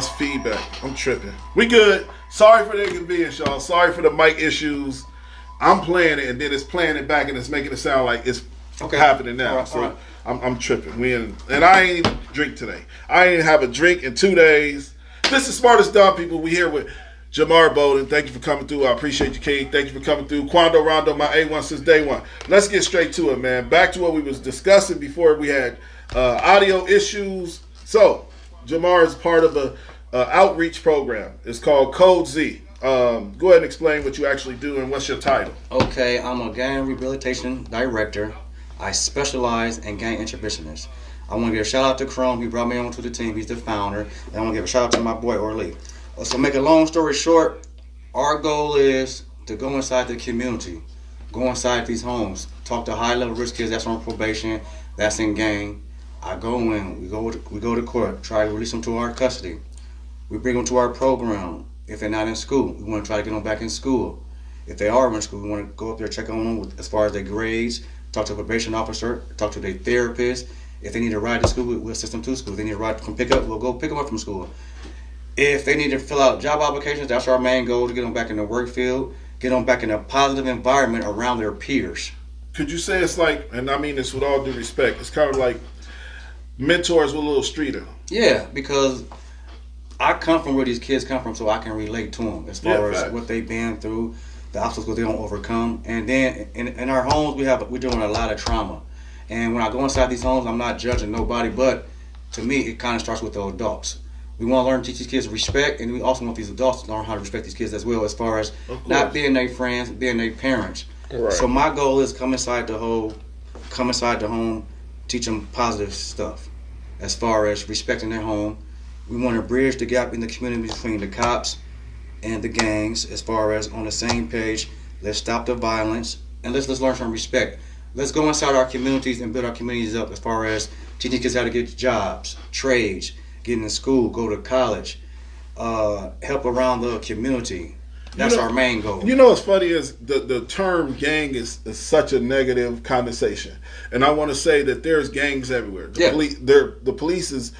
Feedback. I'm tripping. We good. Sorry for the inconvenience, y'all. Sorry for the mic issues. I'm playing it and then it's playing it back and it's making it sound like it's happening now. All right. I'm tripping. And I ain't even drink today. I ain't have a drink in 2 days. This is Smartest Dumb People. We here with Jamar Bowden. Thank you for coming through. I appreciate you, King. Thank you for coming through. Quando Rondo, my A1 since day one. Let's get straight to it, man. Back to what we was discussing before we had audio issues. So, Jamar is part of a outreach program. It's called Code Z. Go ahead and explain what you actually do and what's your title. Okay, I'm a gang rehabilitation director. I specialize in gang interventionists. I want to give a shout out to Chrome. He brought me onto the team. He's the founder. And I want to give a shout out to my boy Orly. So make a long story short, our goal is to go inside the community, go inside these homes, talk to high-level risk kids that's on probation, that's in gang. I go in, we go to court, try to release them to our custody. We bring them to our program. If they're not in school, we want to try to get them back in school. If they are in school, we want to go up there, check on them as far as their grades, talk to a probation officer, talk to their therapist. If they need a ride to school, we'll assist them to school. If they need a ride from pick up, we'll go pick them up from school. If they need to fill out job applications, that's our main goal, to get them back in the work field, get them back in a positive environment around their peers. Could you say it's like, and I mean this with all due respect, it's kind of like mentors with a little street in them? Yeah, because I come from where these kids come from, so I can relate to them as far as what they've been through, the obstacles they don't overcome. And then in our homes, we're doing a lot of trauma. And when I go inside these homes, I'm not judging nobody, but to me, it kind of starts with the adults. We want to learn to teach these kids respect, and we also want these adults to learn how to respect these kids as well, as far as not being their friends, being their parents. Right. So my goal is come inside the home, teach them positive stuff as far as respecting their home. We want to bridge the gap in the community between the cops and the gangs as far as on the same page. Let's stop the violence and let's learn some respect. Let's go inside our communities and build our communities up as far as teaching kids how to get jobs, trades, get into school, go to college, help around the community. That's our main goal. You know what's funny is the term gang is such a negative connotation. And I want to say that there's gangs everywhere. The police is,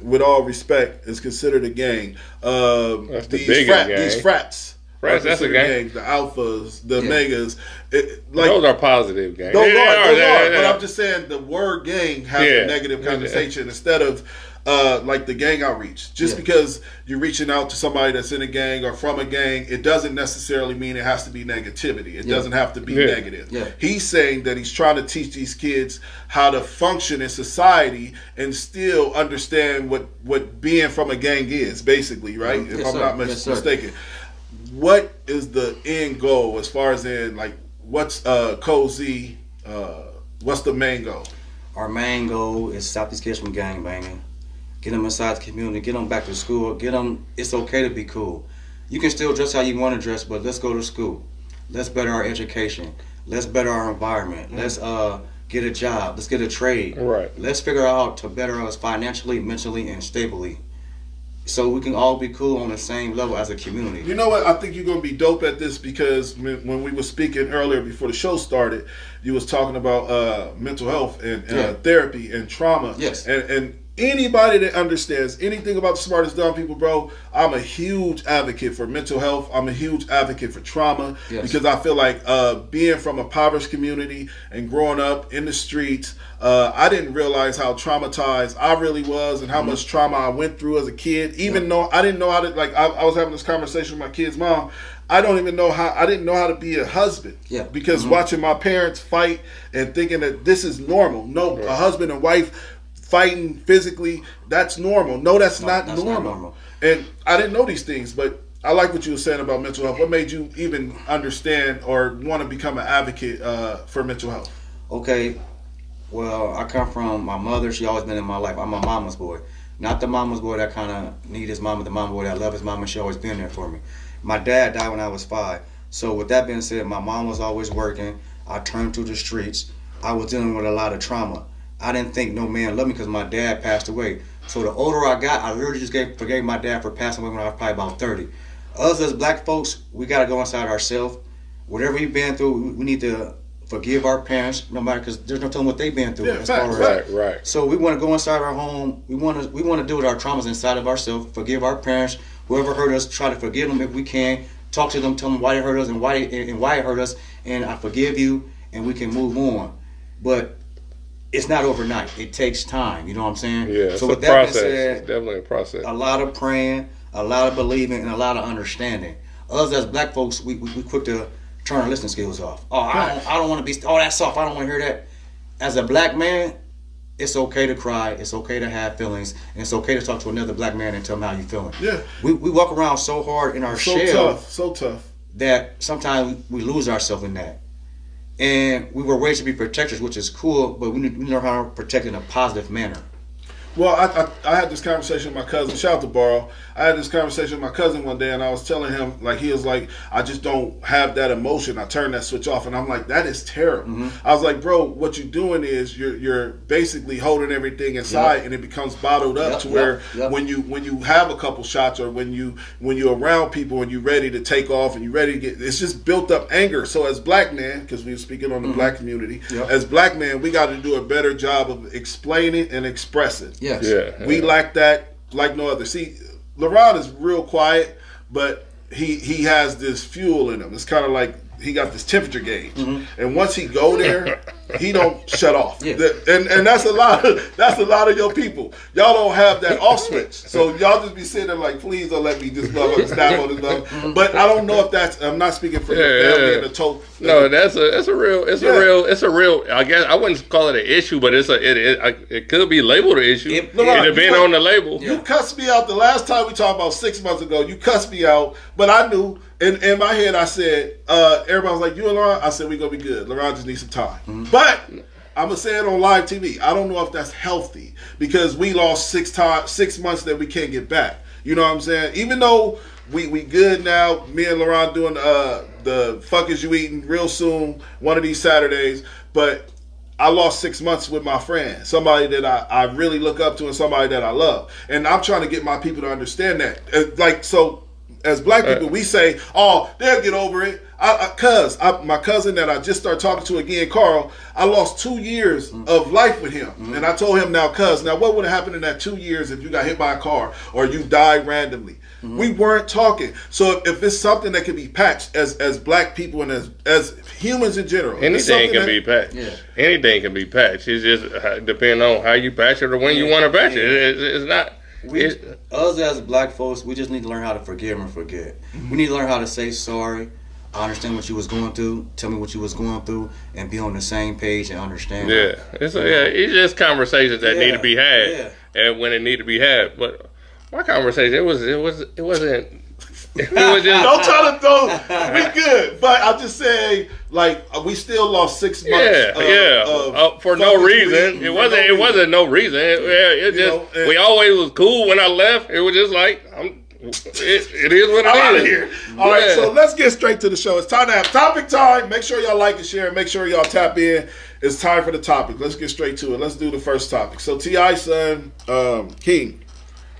with all respect, is considered a gang. That's these frats. Frats, that's a gang. The alphas, the megas. Those are positive gangs. Those are. But I'm just saying the word gang has a negative connotation instead of like the gang outreach. Just because you're reaching out to somebody that's in a gang or from a gang, it doesn't necessarily mean it has to be negativity. It doesn't have to be negative. Yeah. He's saying that he's trying to teach these kids how to function in society and still understand what being from a gang is, basically, right? If I'm not mistaken. What is the end goal as far as in, like, what's Code Z, what's the main goal? Our main goal is stop these kids from gang banging. Get them inside the community, get them back to school, it's okay to be cool. You can still dress how you want to dress, but let's go to school. Let's better our education. Let's better our environment. Let's get a job. Let's get a trade. Right. Let's figure out how to better us financially, mentally, and stably, so we can all be cool on the same level as a community. You know what? I think you're going to be dope at this because when we were speaking earlier before the show started, you was talking about mental health and therapy and trauma. Yes. And anybody that understands anything about the Smartest Dumb People, bro, I'm a huge advocate for mental health. I'm a huge advocate for trauma because I feel like being from a impoverished community and growing up in the streets, I didn't realize how traumatized I really was and how much trauma I went through as a kid. Even though I didn't know how to, like, I was having this conversation with my kid's mom. I didn't know how to be a husband. Yeah. Because watching my parents fight and thinking that this is normal. No, a husband and wife fighting physically, that's normal. No, that's not normal. And I didn't know these things, but I like what you were saying about mental health. What made you even understand or want to become an advocate for mental health? Okay, well, I come from my mother. She always been in my life. I'm a mama's boy. Not the mama's boy that kind of need his mama, the mama boy that love his mama. She always been there for me. My dad died when I was 5. So with that being said, my mom was always working. I turned to the streets. I was dealing with a lot of trauma. I didn't think no man loved me because my dad passed away. So the older I got, I literally just forgave my dad for passing away when I was probably about 30. Us as black folks, we got to go inside ourselves. Whatever we've been through, we need to forgive our parents, no matter, because there's no telling what they've been through. Yeah, as facts, far as, right. So we want to go inside our home. We want to deal with our traumas inside of ourselves. Forgive our parents, whoever hurt us. Try to forgive them if we can. Talk to them, tell them why they hurt us and why it hurt us. And I forgive you, and we can move on. But it's not overnight. It takes time. You know what I'm saying? Yeah. So It's with a that process. being said, It's definitely a process. a lot of praying, a lot of believing, and a lot of understanding. Us as black folks, we quick to turn our listening skills off. Oh, I don't want to be. Oh, that's soft. I don't want to hear that. As a black man, it's okay to cry. It's okay to have feelings, and it's okay to talk to another black man and tell him how you feeling. Yeah. We walk around so hard in our shell So tough. that sometimes we lose ourselves in that. And we were raised to be protectors, which is cool, but we need to learn how to protect in a positive manner. Well, I had this conversation with my cousin. Shout out to Borrow. I had this conversation with my cousin one day, and I was telling him, like, he was like, I just don't have that emotion. I turn that switch off, and I'm like, that is terrible. Mm-hmm. I was like, bro, what you're doing is you're basically holding everything inside, and it becomes bottled up to where when you have a couple shots, or when you're around people and you're ready to take off and you're ready to get, it's just built up anger. So as black men, because we were speaking on the black community, as black men, we got to do a better job of explaining and expressing. Yes. Yeah. We lack that like no other. See, LeBron is real quiet, but he has this fuel in him. It's kind of like he got this temperature gauge, and once he go there, he don't shut off. Yeah. And that's a lot of your people. Y'all don't have that off switch, so y'all just be sitting there like, please don't let me just snap on this love. But I don't know if that's. I'm not speaking for your family and the total. No, it's a real. I guess I wouldn't call it an issue, but it could be labeled an issue. It depends on the label. You cussed me out the last time we talked about 6 months ago. You cussed me out, but I knew in my head I said, everybody was like, you and Laurent? I said, we're going to be good. Laurent just needs some time. But I'm going to say it on live TV. I don't know if that's healthy because we lost 6 months that we can't get back. You know what I'm saying? Even though we good now, me and Laurent doing the fuck is you eating real soon, one of these Saturdays, but I lost 6 months with my friend, somebody that I really look up to and somebody that I love. And I'm trying to get my people to understand that. So as black people, we say, oh, they'll get over it. My cousin that I just started talking to again, Carl, I lost 2 years of life with him. And I told him now, what would have happened in that 2 years if you got hit by a car or you died randomly? We weren't talking. So if it's something that can be patched as black people and as humans in general. Anything can be patched. Yeah. Anything can be patched. It's just depending on how you patch it or when you want to patch it. It's not. Us as black folks, we just need to learn how to forgive and forget. We need to learn how to say sorry. I understand what you was going through. Tell me what you was going through, and be on the same page and understand. Yeah, it's just conversations that need to be had, and when it need to be had. But my conversation, it wasn't. It was just. Don't try to throw. We good, but I'm just saying, like, we still lost 6 months. For no reason. It wasn't no reason. It just we always was cool when I left. It was just like it is what it is. Out of here. All right, so let's get straight to the show. It's time to have topic time. Make sure y'all like and share. Make sure y'all tap in. It's time for the topic. Let's get straight to it. Let's do the first topic. So T.I.'s son, King,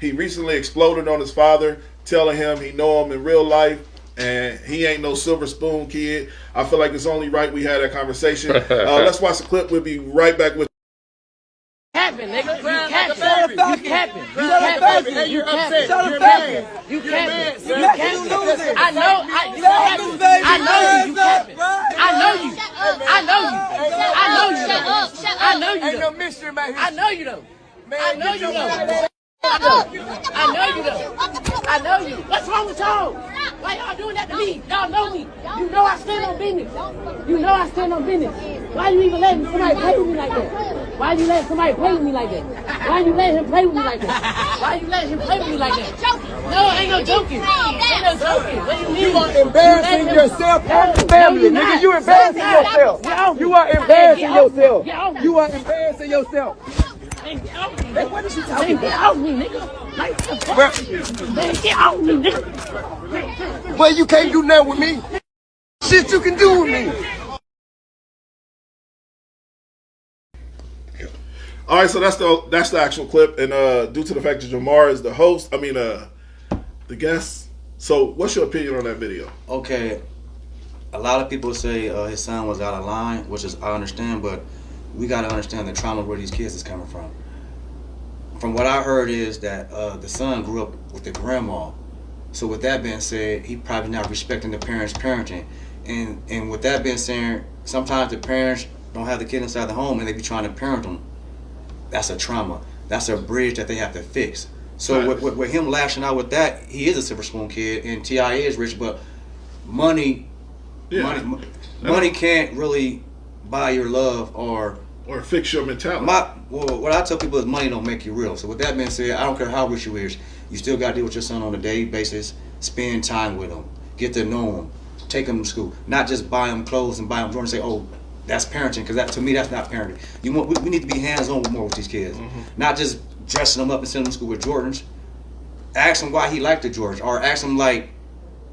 he recently exploded on his father, telling him he know him in real life and he ain't no silver spoon kid. I feel like it's only right we had that conversation. Let's watch the clip. We'll be right back with capping, nigga. You capping. You capping. You capping. Hey, you're upset. You're mad. You capping. You capping. I know. I know you capping. I know you. I know you. I know you. Shut up. Shut up. I know you. Ain't no mystery about here. I know you though. I know you though. I know you though. I know you. What's wrong with y'all? Why y'all doing that to me? Y'all know me. You know I stand on business. You know I stand on business. Why you even letting somebody play with me like that? Why you letting somebody play with me like that? Why you letting him play with me like that? Why you letting him play with me like that? No, ain't no joking. Ain't no joking. What do you mean? You are embarrassing yourself and your family, nigga. You embarrassing yourself. You are embarrassing yourself. You are embarrassing yourself. Man, what is she talking about? Get off me, nigga. Man, get off me, nigga. Well, you can't do nothing with me. Shit you can do with me. All right, so that's the actual clip, and due to the fact that Jamar is the host, the guest. So, what's your opinion on that video? Okay, a lot of people say his son was out of line, which is I understand, but we got to understand the trauma where these kids is coming from. From what I heard is that the son grew up with the grandma. So with that being said, he probably not respecting the parents' parenting. And with that being said, sometimes the parents don't have the kid inside the home and they be trying to parent them. That's a trauma. That's a bridge that they have to fix. So with him lashing out with that, he is a silver spoon kid, and T.I. is rich, but money can't really buy your love or fix your mentality. What I tell people is money don't make you real. So with that being said, I don't care how rich you is, you still got to deal with your son on a daily basis. Spend time with him, get to know him, take him to school, not just buy him clothes and buy him Jordans and say, oh, that's parenting, because to me that's not parenting. We need to be hands-on more with these kids, not just dressing them up and sending them to school with Jordans. Ask him why he liked the Jordans, or ask him like,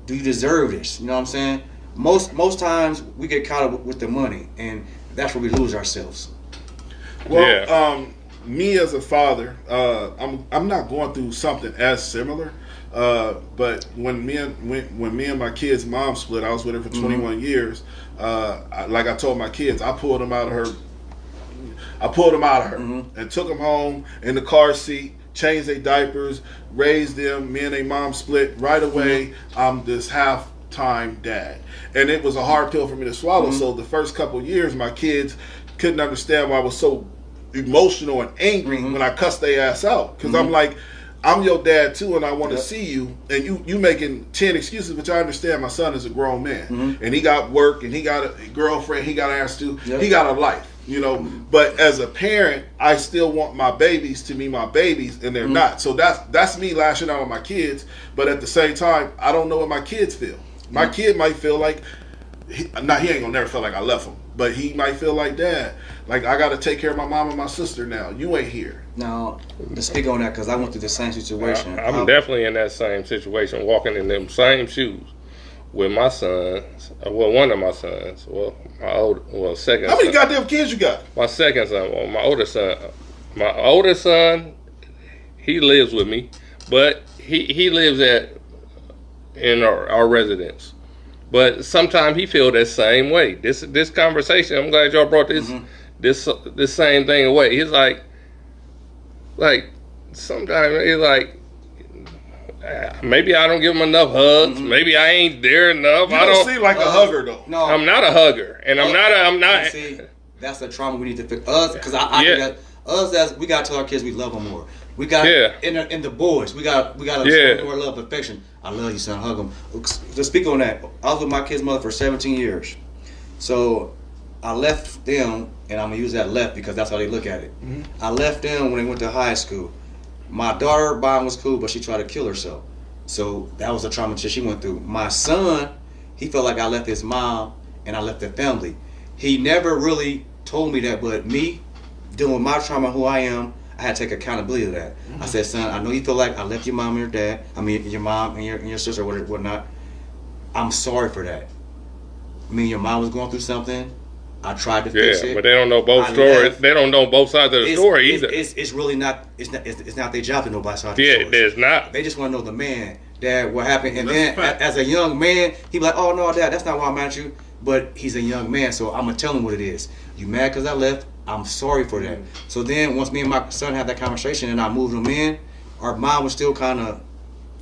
do you deserve this? You know what I'm saying? Most times we get caught up with the money, and that's where we lose ourselves. Well, me as a father, I'm not going through something as similar. But when me and my kid's mom split, I was with her for 21 years. Like I told my kids, I pulled them out of her and took them home in the car seat, changed their diapers, raised them. Me and their mom split right away. I'm this half-time dad, and it was a hard pill for me to swallow. So the first couple years, my kids couldn't understand why I was so emotional and angry when I cussed their ass out, because I'm like, I'm your dad too, and I want to see you, and you making 10 excuses, which I understand. My son is a grown man, and he got work, and he got a girlfriend, he got ass to, he got a life, you know. But as a parent, I still want my babies to be my babies, and they're not. So that's me lashing out on my kids. But at the same time, I don't know what my kids feel. My kid might feel like, he ain't gonna never feel like I left him, but he might feel like, Dad, like I got to take care of my mom and my sister now. You ain't here. Now, to speak on that, because I went through the same situation. I'm definitely in that same situation, walking in them same shoes with my sons. Well, one of my sons. Well, second. How many son. goddamn kids you got? My second son. Well, my older son. My older son, he lives with me, but he lives in our residence. But sometimes he feel that same way. This conversation, I'm glad y'all brought this same thing away. He's like sometimes he's like, maybe I don't give him enough hugs. Maybe I ain't there enough. You don't seem like a hugger though. No, I'm not a hugger, and I'm not. See, that's the trauma we need to fix. Us, because I think that we gotta tell our kids we love them more. We got in the boys. We got show more love, affection. I love you, son. Hug them. To speak on that, I was with my kid's mother for 17 years. So I left them, and I'm gonna use that left because that's how they look at it. I left them when they went to high school. My daughter, Bond, was cool, but she tried to kill herself. So that was the trauma that she went through. My son, he felt like I left his mom and I left the family. He never really told me that, but me dealing with my trauma, who I am, I had to take accountability of that. I said, son, I know you feel like I left your mom and your dad. I mean, your mom and your sister, whatnot. I'm sorry for that. I mean, your mom was going through something. I tried to fix it. Yeah, but they don't know both stories. They don't know both sides of the story either. It's really not. It's not their job to know both sides of the story. Yeah, it's not. They just want to know the man, Dad, what happened, and then as a young man, he be like, oh no, Dad, that's not why I'm mad at you. But he's a young man, so I'm gonna tell him what it is. You mad because I left? I'm sorry for that. So then once me and my son had that conversation and I moved him in, our mom was still kind of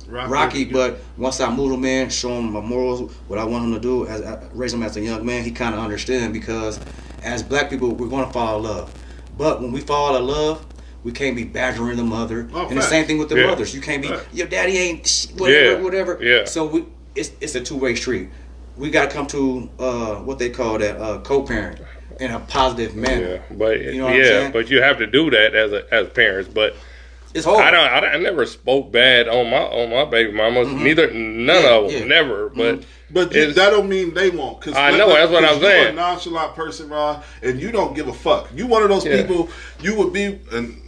rocky, but once I moved him in, show him my morals, what I want him to do, raise him as a young man, he kind of understood, because as black people, we're going to fall in love. But when we fall in love, we can't be badgering the mother. And the same thing with the mothers. You can't be, your daddy ain't whatever. Yeah. So it's a two-way street. We got to come to what they call that co-parent in a positive manner. Yeah, but you know what I'm saying? But you have to do that as parents. But it's hard. I never spoke bad on my baby mamas. None of them, never. But that don't mean they won't. Cause I know, that's what I'm saying. You're a nonchalant person, Ron, and you don't give a fuck. You one of those people. You would be, and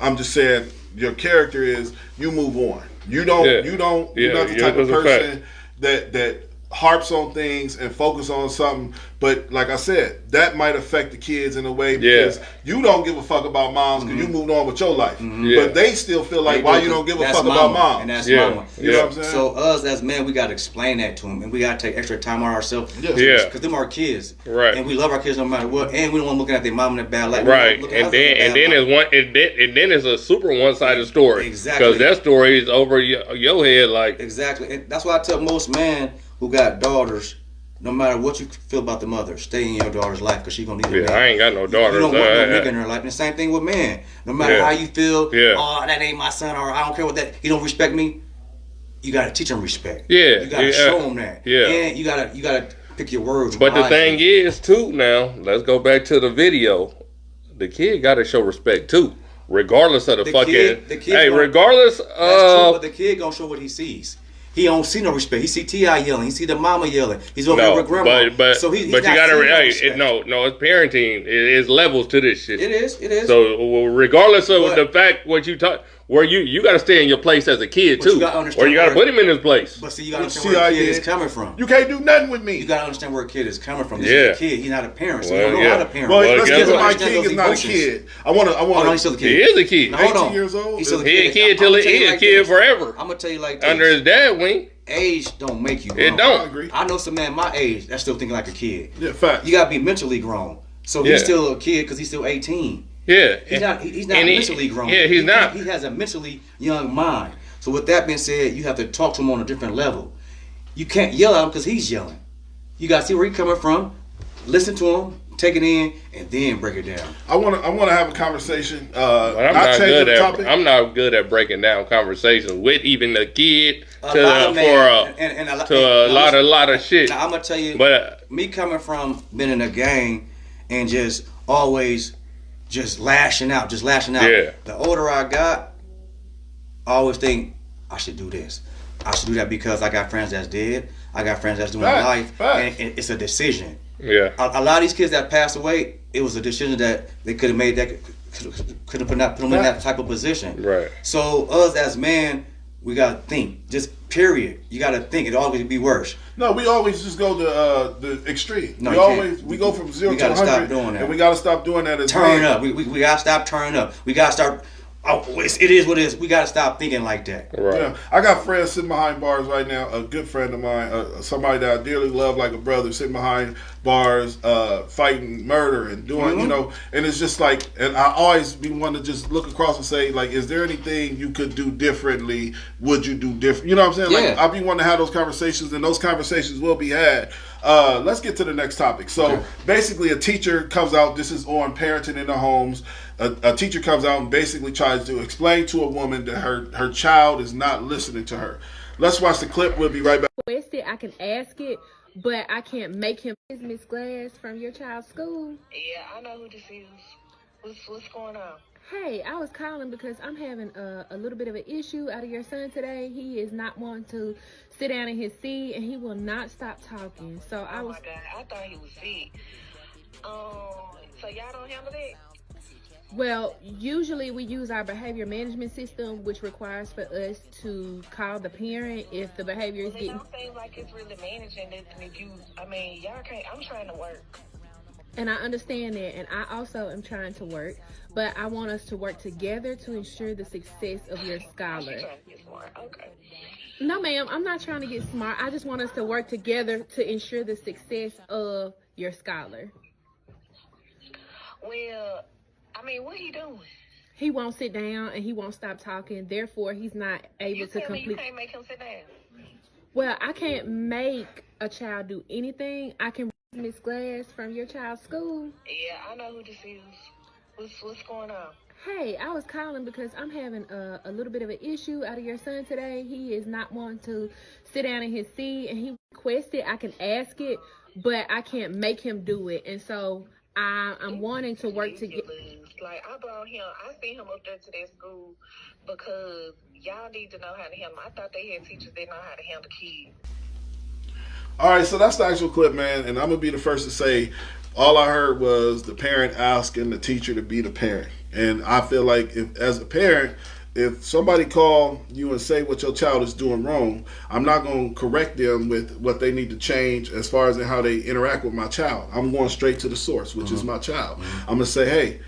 I'm just saying, your character is you move on. You don't. You're not the type of person that harps on things and focus on something, but like I said, that might affect the kids in a way because you don't give a fuck about moms because you moved on with your life, but they still feel like why you don't give a fuck about mom. And that's mama. You know what I'm saying? So us as men, we got to explain that to them, and we got to take extra time on ourselves. Because them are kids, right? And we love our kids no matter what, and we don't want them looking at their mom in the bad light, right? And then it's a super one-sided story, exactly, because that story is over your head, like exactly. And that's why I tell most men who got daughters, no matter what you feel about the mother, stay in your daughter's life because she's gonna need a man. I ain't got no daughters. You don't want no nigga in her life. And the same thing with men. No matter how you feel, oh, that ain't my son, or I don't care what that, he don't respect me. You gotta teach him respect. Yeah, you gotta show him that. Yeah, and you gotta pick your words. But the thing is, too, now let's go back to the video. The kid gotta show respect too, regardless of the fucking. Regardless of. That's true, but the kid gonna show what he sees. He don't see no respect. He see T.I. yelling. He see the mama yelling. He's over here with grandma. So he's you gotta it's parenting. It's levels to this shit. It is. So regardless of the fact what you talk, where you gotta stay in your place as a kid too, or you gotta put him in his place. But see, you gotta understand where a kid is coming from. You can't do nothing with me. You gotta understand where a kid is coming from. This is a kid. He's not a parent. So you don't know how to parent. Well, let's get to my kid is not a kid. I want to. He's still a kid. He is a kid. Now, hold on. 18 years old. He's still a kid. He a kid till he is a kid forever. I'm gonna tell you like this. Under his dad wing. Age don't make you grown. It don't. I agree. I know some man my age that's still thinking like a kid. Yeah, fact. You gotta be mentally grown. So he's still a kid because he's still 18. Yeah. He's not mentally grown. Yeah, he's not. He has a mentally young mind. So with that being said, you have to talk to him on a different level. You can't yell at him because he's yelling. You gotta see where he's coming from, listen to him, take it in, and then break it down. I wanna have a conversation. I'm not good at breaking down conversations with even the kid to a lot of shit. Now I'm gonna tell you, but me coming from being in a gang and just always just lashing out. Yeah. The older I got, I always think I should do this. I should do that because I got friends that's dead. I got friends that's doing life, and it's a decision. Yeah. A lot of these kids that passed away, it was a decision that they could have made, that could have put them in that type of position. Right. So us as men, we gotta think. Just period. You gotta think. It always be worse. No, we always just go to the extreme. No, we go from 0 to 100. Stop doing that. And we gotta stop doing that. Turn up. We gotta stop turning up. We gotta start. Oh, it is what it is. We gotta stop thinking like that. Right. Yeah, I got friends sitting behind bars right now. A good friend of mine, somebody that I dearly love like a brother, sitting behind bars, fighting murder and doing, and it's just like, and I always be wanting to just look across and say, like, is there anything you could do differently? Would you do different? You know what I'm saying? Like, I be wanting to have those conversations, and those conversations will be had. Let's get to the next topic. So basically, a teacher comes out. This is on parenting in the homes. A teacher comes out and basically tries to explain to a woman that her child is not listening to her. Let's watch the clip. We'll be right back. I can ask it, but I can't make him. Is Miss Glass from your child's school? Yeah, I know who this is. What's going on? Hey, I was calling because I'm having a little bit of an issue out of your son today. He is not wanting to sit down in his seat, and he will not stop talking. So my God, I thought he was sick. So y'all don't handle that? Well, usually we use our behavior management system, which requires for us to call the parent if the behavior is getting... It don't seem like it's really managing it. Y'all can't... I'm trying to work. And I understand that, and I also am trying to work, but I want us to work together to ensure the success of your scholar. You're trying to get smart. Okay. No, ma'am, I'm not trying to get smart. I just want us to work together to ensure the success of your scholar. Well... what he doing? He won't sit down and he won't stop talking. Therefore, he's not able to complete. You can't make him sit down. Well, I can't make a child do anything. I can Miss Glass from your child's school. Yeah, I know who this is. What's going on? Hey, I was calling because I'm having a little bit of an issue out of your son today. He is not wanting to sit down in his seat, and he requested I can ask it, but I can't make him do it. And so I'm wanting to work together. Like, I seen him up there to that school because y'all need to know how to handle him. I thought they had teachers that know how to handle kids. All right, so that's the actual clip, man. And I'm going to be the first to say, all I heard was the parent asking the teacher to be the parent. And I feel like, as a parent, if somebody call you and say what your child is doing wrong, I'm not going to correct them with what they need to change as far as in how they interact with my child. I'm going straight to the source, which is my child. I'm going to say, hey,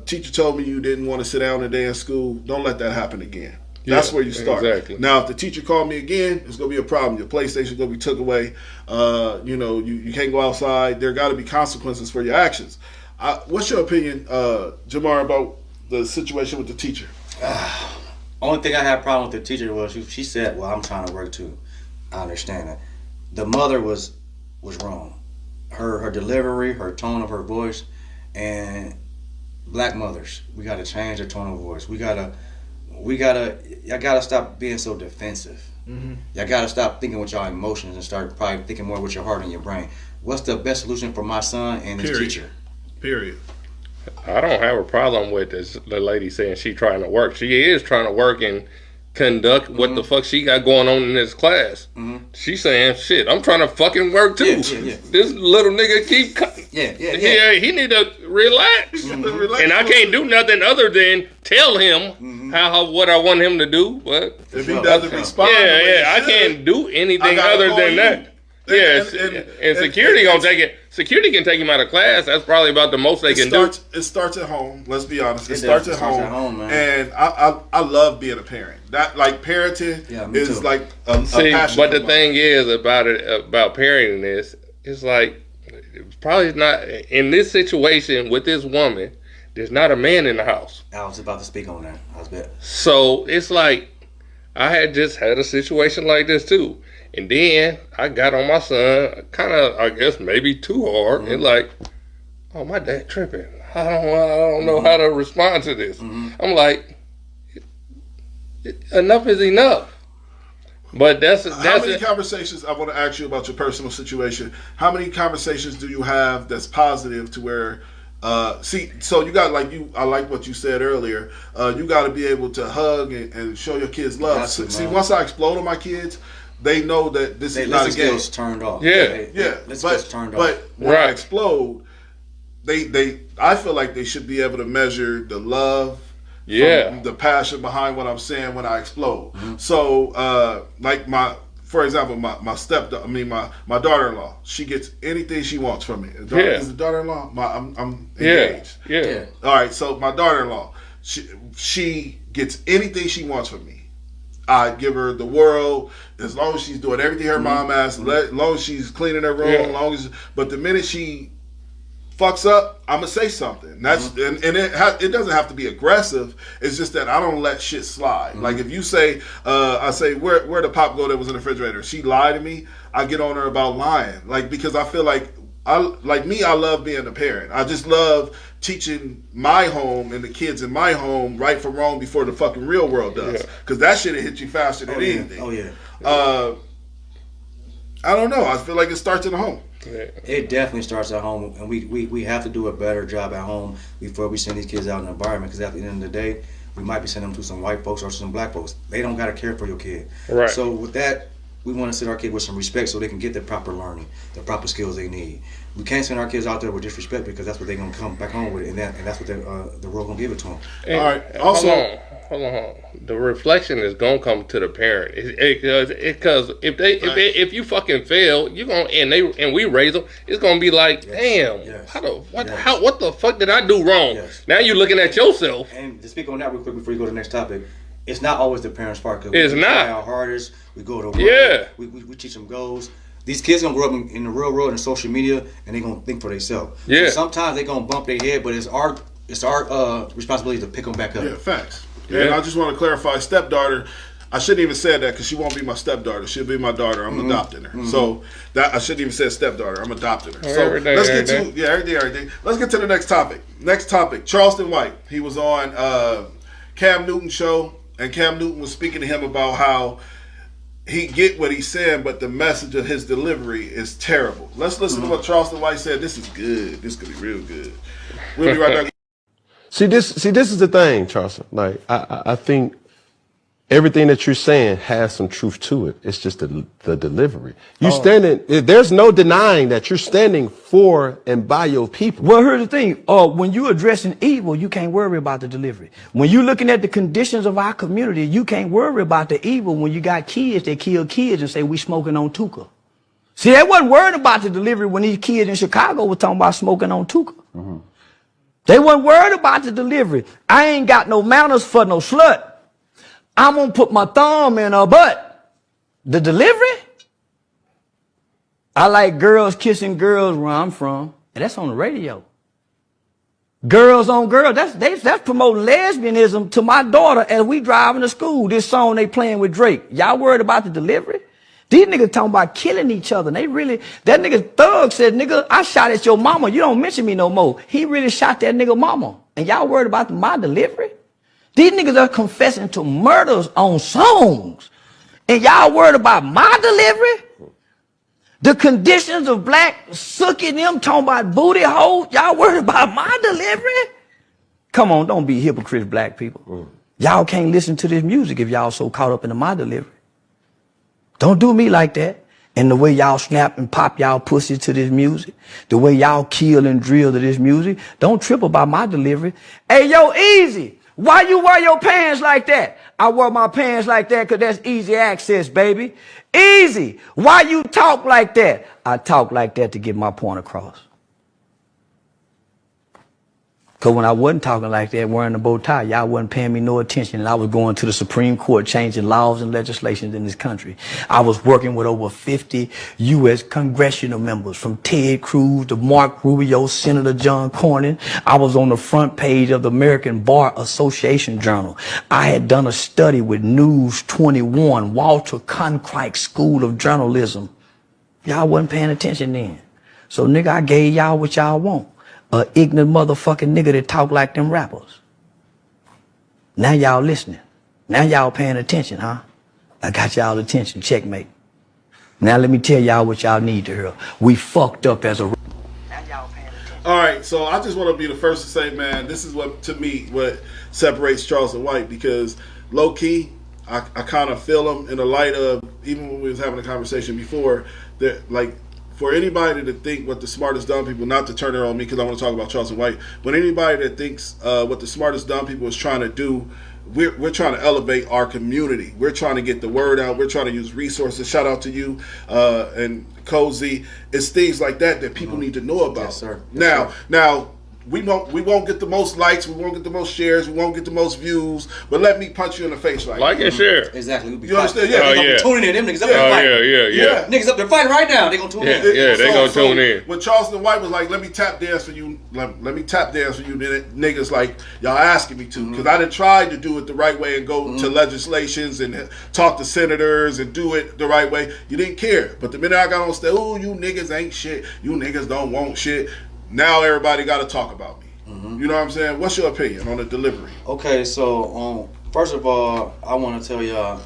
teacher told me you didn't want to sit down today in school. Don't let that happen again. That's where you start. Exactly. Now, if the teacher called me again, it's going to be a problem. Your PlayStation's going to be took away. You can't go outside. There got to be consequences for your actions. What's your opinion, Jamar, about the situation with the teacher? Only thing I had a problem with the teacher was she said, well, I'm trying to work too. I understand that. The mother was wrong. Her delivery, her tone of her voice, and black mothers, we got to change the tone of voice. Y'all gotta stop being so defensive. Y'all gotta stop thinking with y'all emotions and start probably thinking more with your heart and your brain. What's the best solution for my son and his teacher? Period. I don't have a problem with the lady saying she trying to work. She is trying to work and conduct what the fuck she got going on in this class. She's saying, shit, I'm trying to fucking work too. This little nigga keep he need to relax. And I can't do nothing other than tell him what I want him to do. But if he doesn't respond, I can't do anything other than that. Yes, and security gonna take it. Security can take him out of class. That's probably about the most they can do. It starts at home. Let's be honest. It starts at home, man. And I love being a parent. That parenting is like a passion. But the thing is about parenting is, it's like it's probably not in this situation with this woman. There's not a man in the house. I was about to speak on that. So it's like I had just had a situation like this too. And then I got on my son, kind of, I guess, maybe too hard. And like, oh, my dad tripping. I don't know how to respond to this. I'm like, enough is enough. But that's how many conversations, I want to ask you about your personal situation. How many conversations do you have that's positive to where, so you got I like what you said earlier. You got to be able to hug and show your kids love. See, once I explode on my kids, they know that this is not a game. Turned off. But when I explode, I feel like they should be able to measure the love, the passion behind what I'm saying when I explode. So, for example, my daughter-in-law, she gets anything she wants from me. Is the daughter-in-law? I'm engaged. All right, so my daughter-in-law, she gets anything she wants from me. I give her the world as long as she's doing everything her mom asks, as long as she's cleaning her room, but the minute she fucks up, I'm gonna say something. That's and it doesn't have to be aggressive. It's just that I don't let shit slide. Like if you say, I say where the pop go that was in the refrigerator, she lied to me, I get on her about lying. Like because I feel like I love being a parent. I just love teaching my home and the kids in my home right from wrong before the fucking real world does. Because that shit will hit you faster than anything. I don't know. I feel like it starts in the home. It definitely starts at home, and we have to do a better job at home before we send these kids out in the environment. Because at the end of the day, we might be sending them to some white folks or some black folks. They don't got to care for your kid. Right. So with that, we want to send our kids with some respect so they can get the proper learning, the proper skills they need. We can't send our kids out there with disrespect because that's what they're gonna come back home with, and that's what the world gonna give it to them. And all right. Also, hold on. The reflection is gonna come to the parent because if you fucking fail, you gonna and we raise them. It's gonna be like, damn, what the fuck did I do wrong? Now you're looking at yourself. And to speak on that real quick before you go to the next topic, it's not always the parents' part. It's we not. Try our hardest. We go to work. We teach them goals. These kids gonna grow up in the real world and social media, and they gonna think for themselves. So sometimes they gonna bump their head, but it's our responsibility to pick them back up. Yeah, facts. Yeah. And I just want to clarify, stepdaughter. I shouldn't even say that because she won't be my stepdaughter. She'll be my daughter. I'm adopting her. So that I shouldn't even say stepdaughter. I'm adopting her. So let's get to everything. Let's get to the next topic. Next topic. Charleston White. He was on Cam Newton's show, and Cam Newton was speaking to him about how he get what he's saying, but the message of his delivery is terrible. Let's listen to what Charleston White said. This is good. This could be real good. We'll be right back. See, this is the thing, Charleston. Like, I think everything that you're saying has some truth to it. It's just the delivery. You standing, there's no denying that you're standing for and by your people. Well, here's the thing. When you're addressing evil, you can't worry about the delivery. When you're looking at the conditions of our community, you can't worry about the evil when you got kids that kill kids and say we smoking on Tuka. See, they wasn't worried about the delivery when these kids in Chicago were talking about smoking on Tuka. Mm-hmm. They weren't worried about the delivery. I ain't got no manners for no slut. I'm going to put my thumb in her butt. The delivery? I like girls kissing girls where I'm from. And that's on the radio. Girls on girls. That's promoting lesbianism to my daughter as we driving to school. This song they playing with Drake. Y'all worried about the delivery? These niggas talking about killing each other. And they really, that nigga Thug said, nigga, I shot at your mama. You don't mention me no more. He really shot that nigga mama. And y'all worried about my delivery? These niggas are confessing to murders on songs. And y'all worried about my delivery? The conditions of black sucking them talking about booty hole. Y'all worried about my delivery? Come on, don't be hypocrites, black people. Y'all can't listen to this music if y'all so caught up in my delivery. Don't do me like that. And the way y'all snap and pop y'all pussy to this music, the way y'all kill and drill to this music, don't trip about my delivery. Hey, yo, Easy. Why you wear your pants like that? I wear my pants like that because that's easy access, baby. Easy. Why you talk like that? I talk like that to get my point across. Because when I wasn't talking like that, wearing a bow tie, y'all wasn't paying me no attention. And I was going to the Supreme Court, changing laws and legislations in this country. I was working with over 50 U.S. congressional members, from Ted Cruz to Mark Rubio, Senator John Cornyn. I was on the front page of the American Bar Association Journal. I had done a study with News 21, Walter Cronkite School of Journalism. Y'all wasn't paying attention then. So, nigga, I gave y'all what y'all want. A ignorant motherfucking nigga that talk like them rappers. Now y'all listening. Now y'all paying attention, huh? I got y'all attention. Checkmate. Now let me tell y'all what y'all need to hear. We fucked up as a... Now y'all paying attention. All right, so I just want to be the first to say, man, this is what, to me, what separates Charleston White, because low-key, I kind of feel him in the light of, even when we was having a conversation before, that, like, for anybody to think what the smartest dumb people, not to turn it on me because I want to talk about Charleston White, but anybody that thinks what the smartest dumb people is trying to do, we're trying to elevate our community. We're trying to get the word out. We're trying to use resources. Shout out to you and Cozy. It's things like that that people need to know about. Yes, sir. Yes, Now, we won't get the most likes, we won't get the most shares, we won't get the most views, but let me punch you in the face right now. Like and share. Exactly. You understand? Yeah. Oh, yeah. Tuning in. Them niggas up Oh, there fighting. yeah. Niggas up there fighting right now. They gonna tune in. Yeah, they gonna tune in. When Charleston White was like, let me tap dance for you, let me tap dance for you, then niggas like, y'all asking me to, because I done tried to do it the right way and go to legislations and talk to senators and do it the right way. You didn't care. But the minute I got on stage, oh, you niggas ain't shit, you niggas don't want shit, now everybody got to talk about me. You know what I'm saying? What's your opinion on the delivery? Okay, so first of all, I want to tell y'all,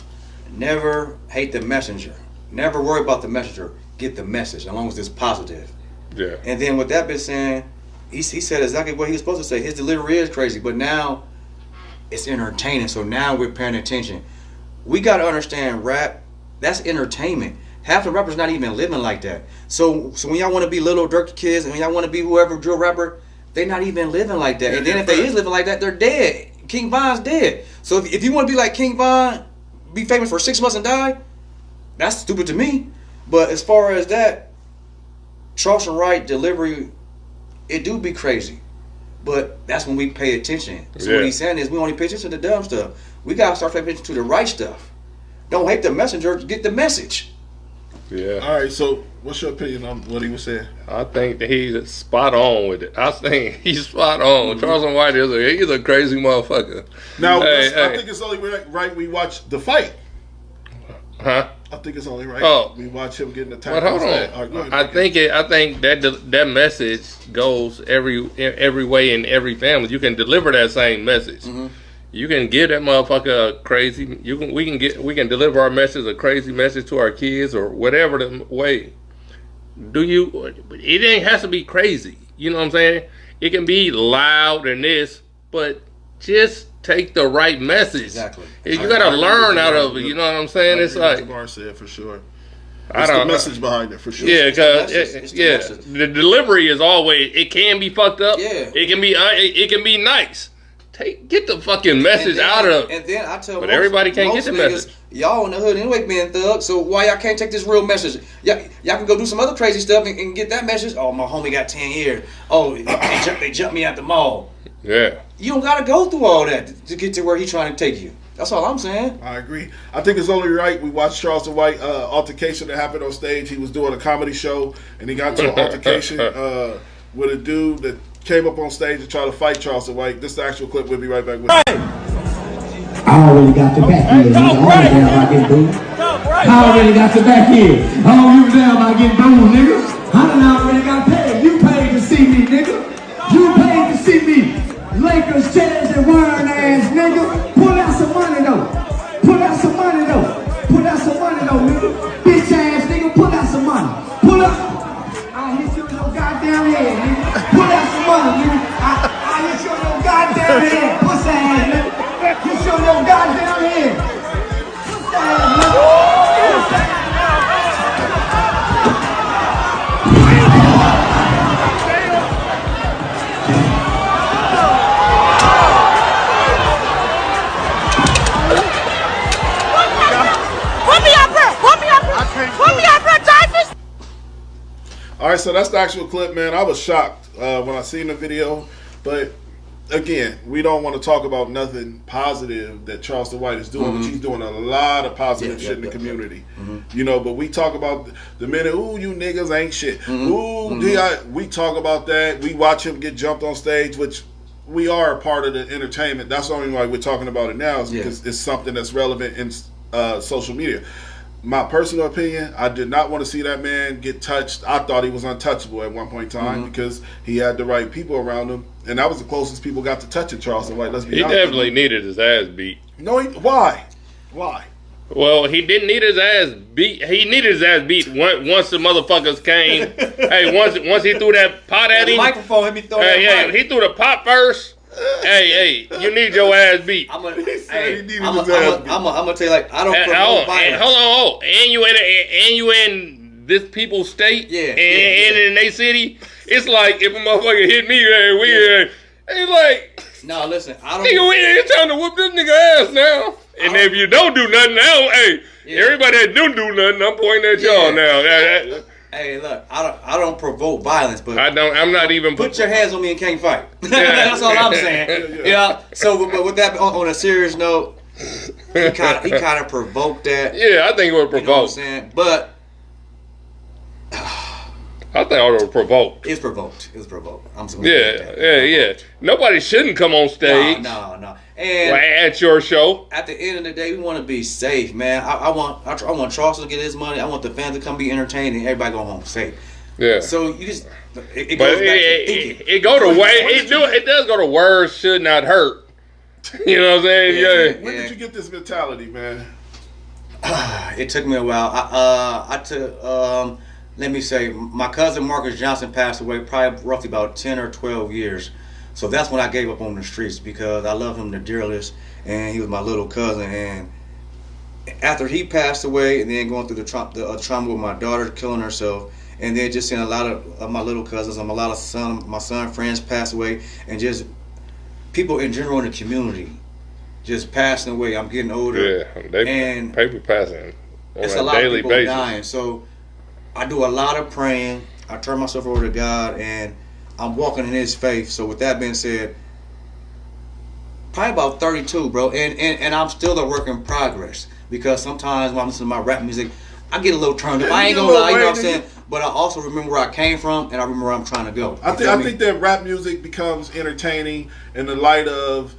never hate the messenger. Never worry about the messenger. Get the message, as long as it's positive. Yeah. And then with that been saying, he said exactly what he was supposed to say. His delivery is crazy, but now it's entertaining. So now we're paying attention. We got to understand rap, that's entertainment. Half the rappers not even living like that. So when y'all want to be Little Dirk kids and when y'all want to be whoever drill rapper, they not even living like that. And then if they is living like that, they're dead. King Von's dead. So if you want to be like King Von, be famous for 6 months and die, that's stupid to me. But as far as that, Charleston White delivery, it do be crazy. But that's when we pay attention. So what he's saying is we only pay attention to the dumb stuff. We got to start paying attention to the right stuff. Don't hate the messenger, get the message. Yeah. All right, so what's your opinion on what he was saying? I think that he's spot on with it. I think he's spot on. Charleston White he's a crazy motherfucker. Now, I think it's only right we watch the fight. Huh? I think it's only right we watch him getting attacked. But hold on. I think that message goes every way in every family. You can deliver that same message. You can give that motherfucker a crazy. We can deliver our message, a crazy message to our kids or whatever the way. It ain't has to be crazy. You know what I'm saying? It can be loud and this, but just take the right message. Exactly. You gotta learn out of it. You know what I'm saying? It's like Jamar said for sure. I It's don't the message behind it for sure. Yeah, because It's the yeah, message. the delivery is always. It can be fucked up. Yeah. It can be nice. Get the fucking message out of. And then I tell But everybody can't get the niggas, message. Y'all in the hood anyway being thugs, so why y'all can't take this real message? Y'all can go do some other crazy stuff and get that message. Oh, my homie got 10 years. Oh, they jumped me at the mall. Yeah. You don't gotta go through all that to get to where he's trying to take you. That's all I'm saying. I agree. I think it's only right. We watched Charleston White altercation that happened on stage. He was doing a comedy show, and he got into an altercation with a dude that came up on stage to try to fight Charleston White. This is the actual clip. We'll be right back with you. I already got the back here. I don't give a damn about getting booed. I already got the back here. I don't give a damn about getting booed, nigga. I done already got paid. You paid to see me, nigga. You paid to see me. Lakers, chairs, and wine ass, nigga. Pull out some money, though. Pull out some money, though. Pull out some money, though, nigga. Bitch ass, nigga. Pull out some money. Pull up. I hit you in your goddamn head, nigga. Pull out some money, nigga. I hit you in your goddamn head. Pussy ass, nigga. Hit you in your goddamn head. Pussy ass, nigga. All right, so that's the actual clip, man. I was shocked when I seen the video, but again, we don't want to talk about nothing positive that Charleston White is doing, which he's doing a lot of positive shit in the community. You know, but we talk about the minute, ooh, you niggas ain't shit. Ooh, we talk about that. We watch him get jumped on stage, which we are a part of the entertainment. That's the only reason why we're talking about it now is because it's something that's relevant in social media. My personal opinion, I did not want to see that man get touched. I thought he was untouchable at one point in time because he had the right people around him, and that was the closest people got to touching Charleston White. Let's be honest. He definitely needed his ass beat. No, why? Why? Well, he didn't need his ass beat. He needed his ass beat once the motherfuckers came. Hey, once he threw that pot at him. The microphone hit me throwing that mic. He threw the pot first. Hey, you need your ass beat. I'm gonna tell you, like, I don't promote violence. Hold on. And you in this people's state, and in their city. It's like if a motherfucker hit me, it's like, no, listen, I don't. Nigga, we ain't trying to whoop this nigga ass now. And if you don't do nothing now, everybody that don't do nothing, I'm pointing at y'all now. Hey, look, I don't provoke violence, but I'm not even. Put your hands on me and can't fight. That's all I'm saying. Yeah. So, but with that, on a serious note, he kind of provoked that. Yeah, I think it was provoked. You know what I'm saying? But I think it was provoked. It's provoked. It was provoked. I'm sorry. Yeah. Nobody shouldn't come on stage. No. And at your show. At the end of the day, we want to be safe, man. I want Charleston to get his money. I want the fans to come be entertained and everybody go home safe. Yeah. So you just it goes back to thinking. It does go to words should not hurt. You know what I'm saying? Yeah. When did you get this mentality, man? It took me a while. I took let me say, my cousin Marcus Johnson passed away probably roughly about 10 or 12 years. So that's when I gave up on the streets because I love him the dearest, and he was my little cousin. And after he passed away, and then going through the trauma with my daughter killing herself, and then just seeing a lot of my little cousins and a lot of my son friends pass away, and just people in general in the community just passing away. I'm getting older. Yeah, people passing on it's a a lot daily of people basis. dying. So I do a lot of praying. I turn myself over to God, and I'm walking in His faith. So with that being said, probably about 32, bro, and I'm still a work in progress because sometimes when I'm listening to my rap music, I get a little turned up. I ain't gonna lie, you know what I'm saying? But I also remember where I came from, and I remember where I'm trying to go. I think that rap music becomes entertaining in the light of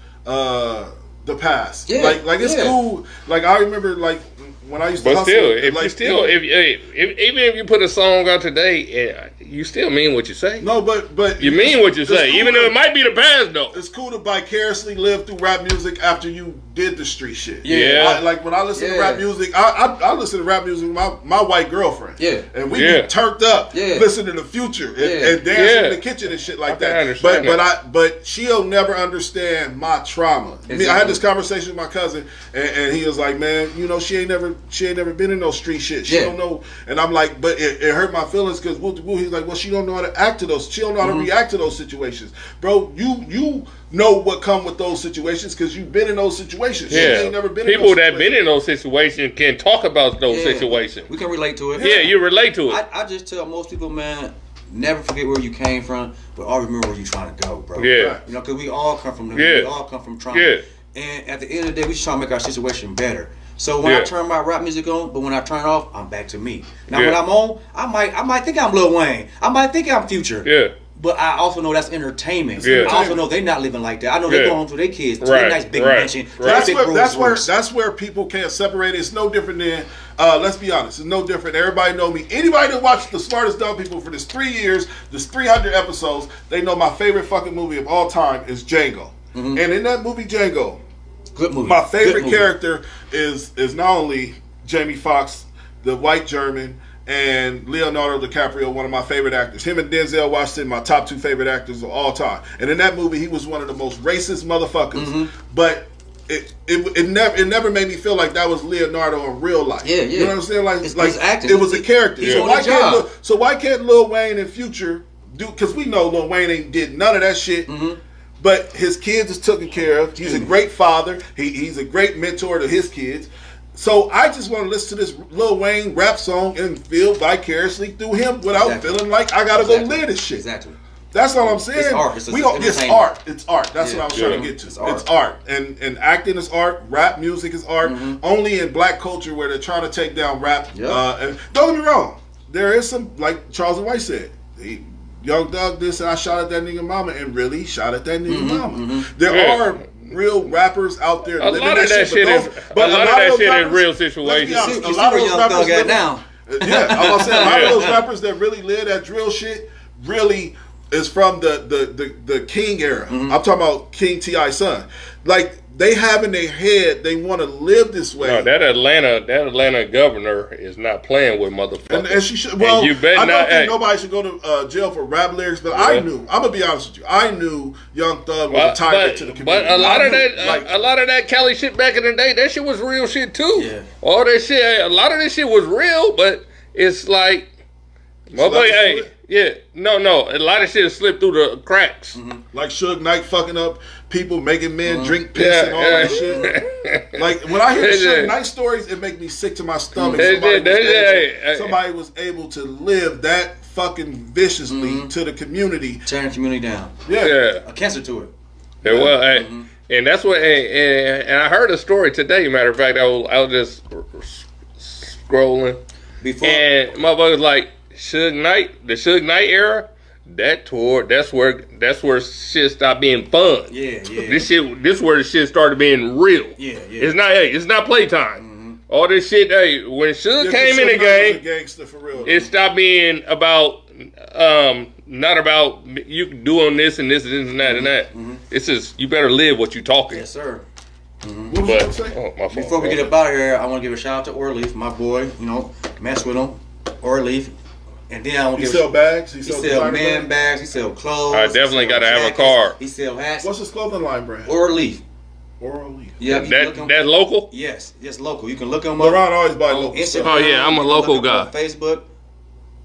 the past. Yeah, Like it's cool. Like I remember like when I used to But hustle, still, if like, you still, if even if you put a song out today, you still mean what you say. No, but you mean what you say, cool even though it might be the past though. It's cool to vicariously live through rap music after you did the street shit. Yeah. Like when I listen to rap music, I listen to rap music with my white girlfriend. Yeah. And we get turned up listening to Future and dancing in the kitchen and shit like that. But she'll never understand my trauma. Exactly. I had this conversation with my cousin and he was like, man, you know, she ain't never been in no street shit. She don't know. And I'm like, but it hurt my feelings because he's like, well, she don't know how to act to those. She don't know how to react to those situations. Bro, you know what come with those situations because you've been in those situations. Yeah. She ain't never been People in those that been in those situations can talk about those situations. We can relate to it. Yeah, you relate to it. I just tell most people, man, never forget where you came from, but always remember where you're trying to go, bro. Yeah. You know, because we all come from we all come from trauma. Yeah. And at the end of the day, we just trying to make our situation better. So when I turn my rap music on, but when I turn it off, I'm back to me. Now when I'm on, I might think I'm Lil Wayne. I might think I'm Future. Yeah. But I also know that's entertainment. Yeah. I also know they're not living like that. I know they're going home to their kids, to their nice big mansion. That's where people can't separate it. It's no different than let's be honest, it's no different. Everybody know me. Anybody that watched The Smartest Dumb People for this 3 years, this 300 episodes, they know my favorite fucking movie of all time is Django. And in that movie Django, good movie. My favorite character is not only Jamie Foxx, the white German, and Leonardo DiCaprio, one of my favorite actors. Him and Denzel Washington, my top 2 favorite actors of all time. And in that movie, he was one of the most racist motherfuckers. But it never made me feel like that was Leonardo in real life. Yeah, yeah. You know what I'm saying? Like it's acting. It was a character. Yeah. So why can't Lil Wayne and Future do? Because we know Lil Wayne ain't did none of that shit. But his kids is taken care of. He's a great father. He's a great mentor to his kids. So I just want to listen to this Lil Wayne rap song and feel vicariously through him without feeling like I gotta go live this shit. Exactly. That's all I'm saying. It's art. It's art. It's art. That's what I was trying to get to. It's art. And acting is art. Rap music is art. Only in black culture where they're trying to take down rap. And don't get me wrong. There is some, like Charles and White said, Young Thug this and I shot at that nigga mama and really shot at that nigga mama. There are real rappers out there. A lot of that shit is real situations. A lot of those rappers live now. Yeah, I was saying a lot of those rappers that really live that drill shit really is from the King era. I'm talking about King T.I.'s son. Like they have in their head they want to live this way. No, that Atlanta governor is not playing with motherfuckers. And she should. Well, you better I don't think not, nobody should go to jail for rap lyrics, but I knew. I'm gonna be honest with you. I knew Young Thug was a tyrant to the community. But a lot of that Cali shit back in the day, that shit was real shit too. Yeah. All that shit, a lot of this shit was real, but it's like, motherfucker, no, a lot of shit slipped through the cracks. Like Suge Knight fucking up people, making men drink piss and all that shit. Like when I hear the Suge Knight stories, it makes me sick to my stomach. Somebody was able to live that fucking viciously to the community, tearing the community down. Yeah, a cancer to it. And that's what. And I heard a story today. Matter of fact, I was just scrolling, and motherfuckers like Suge Knight, the Suge Knight era. That's where shit stopped being fun. Yeah. This where the shit started being real. Yeah. It's not playtime. All this shit. Hey, when Suge came in the game, it stopped being about not about you doing this and this and this and that and that. It's just you better live what you talking. Yes, sir. Before we get up out of here, I want to give a shout out to Orleaf, my boy. You know, mess with him, Orleaf. And then I want to sell bags. He sell man bags. He sell clothes. I definitely got to have a card. He sell hats. What's his clothing line brand? Orleaf. Yeah, that local. Yes, local. You can look him up. LeBron always buy local Instagram. Oh yeah, I'm a local guy. On Facebook.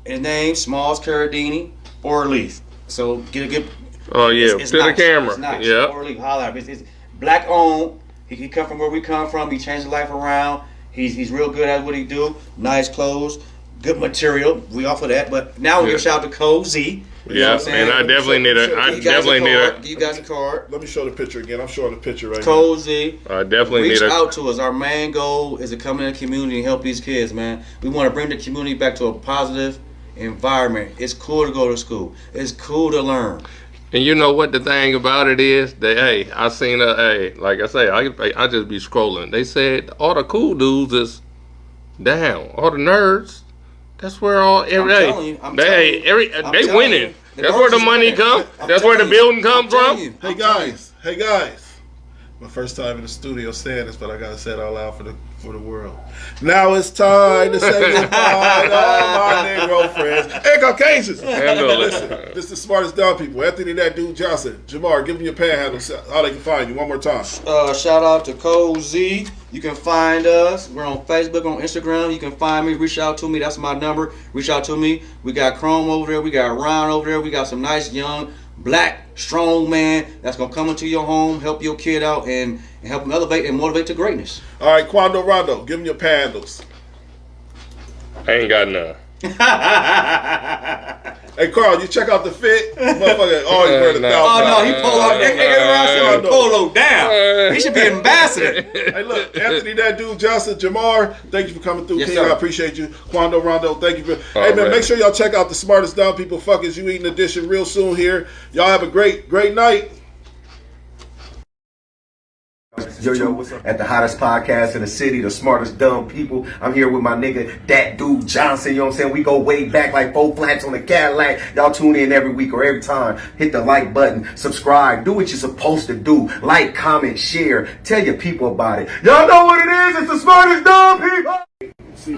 His name Smalls Carradini Orleaf. So get a good. Oh yeah, it's to nice. the camera. It's nice. Yeah. Orleaf, holla at him. It's black owned. He come from where we come from. He changed his life around. He's real good at what he do. Nice clothes. Good material. We offer that. But now we give a shout out to Code Z. Yeah, and I definitely need a. Give you guys a card. Let me show the picture again. I'm showing the picture right Code Z. I definitely reach out to us. Our main goal is to come in the community and help these kids, man. We want to bring the community back to a positive environment. It's cool to go to school. It's cool to learn. And you know what the thing about it is? That, hey, I seen like I say, I just be scrolling. They said all the cool dudes is down. All the nerds, that's where they winning. That's where the money come. That's where the building comes from. Hey guys. My first time in the studio saying this, but I gotta say it out loud for the world. Now it's time to say goodbye to all my Negro friends and Caucasians. Listen, this is the smartest dumb people. Anthony, that dude Johnson. Jamar, give them your panhandle, how they can find you one more time. Shout out to Cole Z. You can find us. We're on Facebook, on Instagram. You can find me. Reach out to me. That's my number. Reach out to me. We got Chrome over there. We got Ron over there. We got some nice young black strong man that's gonna come into your home, help your kid out, and help him elevate and motivate to greatness. All right, Quando Rondo, give him your panhandles. I ain't got none. Hey Carl, you check out the fit, motherfucker. Oh, you wear the $1,000. Oh no, he polo down. He should be an ambassador. Hey, look, Anthony, that dude Johnson, Jamar, thank you for coming through, Yes, King. sir. I appreciate you. Quando Rondo, thank you for. Hey man, make sure y'all check out the Smartest Dumb People Fuckers You Eating edition real soon here. Y'all have a great night. Yo, what's up? At the hottest podcast in the city, the smartest dumb people. I'm here with my nigga, that dude Johnson. You know what I'm saying? We go way back like 4 flats on the Cadillac. Y'all tune in every week or every time. Hit the like button, subscribe, do what you're supposed to do. Like, comment, share, tell your people about it. Y'all know what it is. It's the smartest dumb people.